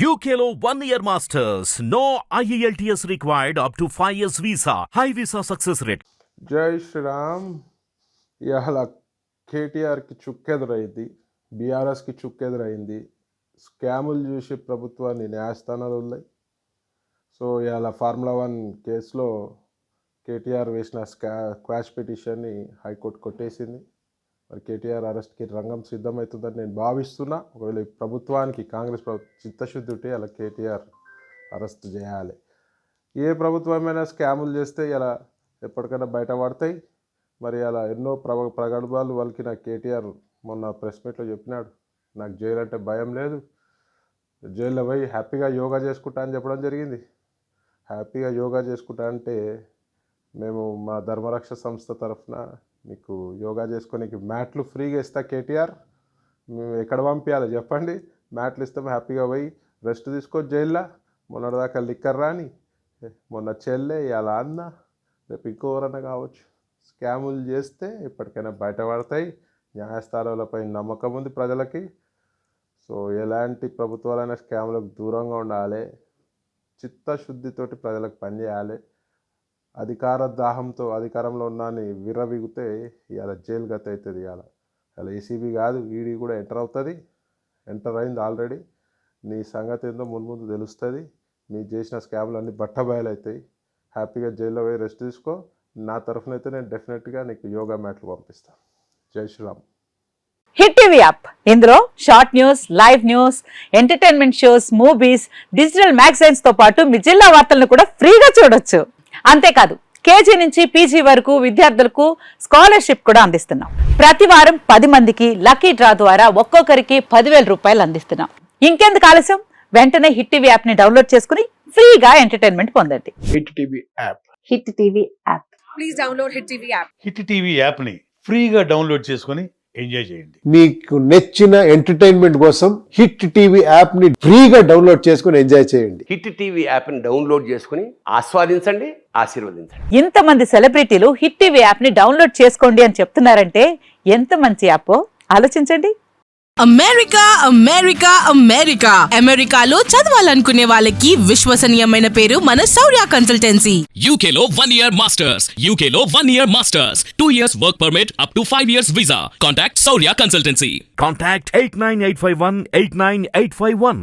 UKLO 1 year masters. No IELTS required up to 5 years visa. High visa success rate. జై శ్రీరామ్. ఇవాళ కేటీఆర్కి చుక్కెదురైంది, బీఆర్ఎస్కి చుక్కెదురైంది. స్కాములు చూసి ప్రభుత్వాన్ని న్యాయస్థానాలు ఉన్నాయి. సో ఇవాళ ఫార్ములా 1 కేసులో కేటీఆర్ వేసిన క్వాష్ పిటిషన్ని హైకోర్టు కొట్టేసింది. మరి కేటీఆర్ అరెస్ట్కి రంగం సిద్ధమవుతుందని నేను భావిస్తున్నా. ఒకవేళ ప్రభుత్వానికి కాంగ్రెస్ చిత్తశుద్ధి ఉంటే అలా కేటీఆర్ అరెస్ట్ చేయాలి. ఏ ప్రభుత్వమైనా స్కాములు చేస్తే ఇలా ఎప్పటికైనా బయటపడతాయి. మరి అలా ఎన్నో ప్రగల్భాలు వలికిన కేటీఆర్ మొన్న ప్రెస్ మీట్లో చెప్పినాడు, నాకు జైలు అంటే భయం లేదు, జైల్లో పోయి హ్యాపీగా యోగా చేసుకుంటా అని చెప్పడం జరిగింది. హ్యాపీగా యోగా చేసుకుంటా అంటే మేము మా ధర్మరక్ష సంస్థ తరఫున మీకు యోగా చేసుకోనికి మ్యాట్లు ఫ్రీగా ఇస్తా కేటీఆర్. మేము ఎక్కడ పంపించాలి చెప్పండి? మ్యాట్లు ఇస్తాం, హ్యాపీగా పోయి రెస్ట్ తీసుకో జైల్లో. మొన్నటిదాకా లిక్కర్ రాని, మొన్న చెల్లె, ఇలా అన్న, రేపు ఇంకోరన్నా కావచ్చు. స్కాములు చేస్తే ఇప్పటికైనా బయటపడతాయి. న్యాయస్థానాలపై నమ్మకం ఉంది ప్రజలకి. సో ఎలాంటి ప్రభుత్వాలైనా స్కాములకు దూరంగా ఉండాలి, చిత్తశుద్ధితోటి ప్రజలకు పనిచేయాలి. అధికార దాహంతో అధికారంలో ఉన్నాని విర్రవిగితే ఇవాళ జైలు గత అవుతుంది. ఇలా ఏసీబీ కాదు, ఈడీ కూడా ఎంటర్ అవుతుంది. ఎంటర్ అయింది ఆల్రెడీ. నీ సంగతి ఏందో ముందు తెలుస్తుంది. మీరు చేసిన స్కామ్లు అన్నీ బట్టబయలు అవుతాయి. హ్యాపీగా జైల్లో పోయి రెస్ట్ తీసుకో. నా తరఫున అయితే నేను డెఫినెట్గా నీకు యోగా మ్యాట్లు పంపిస్తాను. జై శ్రీరామ్. హిట్ టీవీ యాప్, ఇందులో short news, live news, entertainment shows, movies, digital magazines తో పాటు మీ జిల్లా వార్తలను కూడా ఫ్రీగా చూడొచ్చు. అంతేకాదు, కేజీ నుంచి పీజీ వరకు విద్యార్థులకు స్కాలర్షిప్ కూడా అందిస్తున్నాం. ప్రతి వారం 10 మందికి లక్కీ డ్రా ద్వారా ఒక్కొక్కరికి 10,000 రూపాయలు అందిస్తున్నాం. ఇంకెందుకు ఆలస్యం? వెంటనే హిట్ టీవీ యాప్ ని డౌన్లోడ్ చేసుకుని ఫ్రీగా ఎంటర్టైన్మెంట్ పొందండి. Hit TV app. Hit TV app. Please download hit TV app. Hit TV app ని ఫ్రీగా డౌన్లోడ్ చేసుకొని ఎంజాయ్ చేయండి. మీకు నచ్చిన ఎంటర్టైన్మెంట్ కోసం హిట్ టీవీ యాప్ ని ఫ్రీగా డౌన్లోడ్ చేసుకొని ఎంజాయ్ చేయండి. హిట్ టీవీ యాప్ ని డౌన్లోడ్ చేసుకుని ఆస్వాదించండి, ఆశీర్వదించండి. ఇంతమంది సెలబ్రిటీలు హిట్ టీవీ యాప్ ని డౌన్లోడ్ చేసుకోండి అని చెప్తున్నారంటే ఎంత మంచి యాప్ ఆలోచించండి. అమెరికా అమెరికా అమెరికా అమెరికాలో చదవాలనుకునే వాళ్ళకి విశ్వసనీయమైన పేరు మన శౌర్య consultancy. UKLO 1 year masters. UKLO 1 year masters. 2 years work permit up to 5 years visa. Contact Saurya Consultancy. Contact 89851 89851.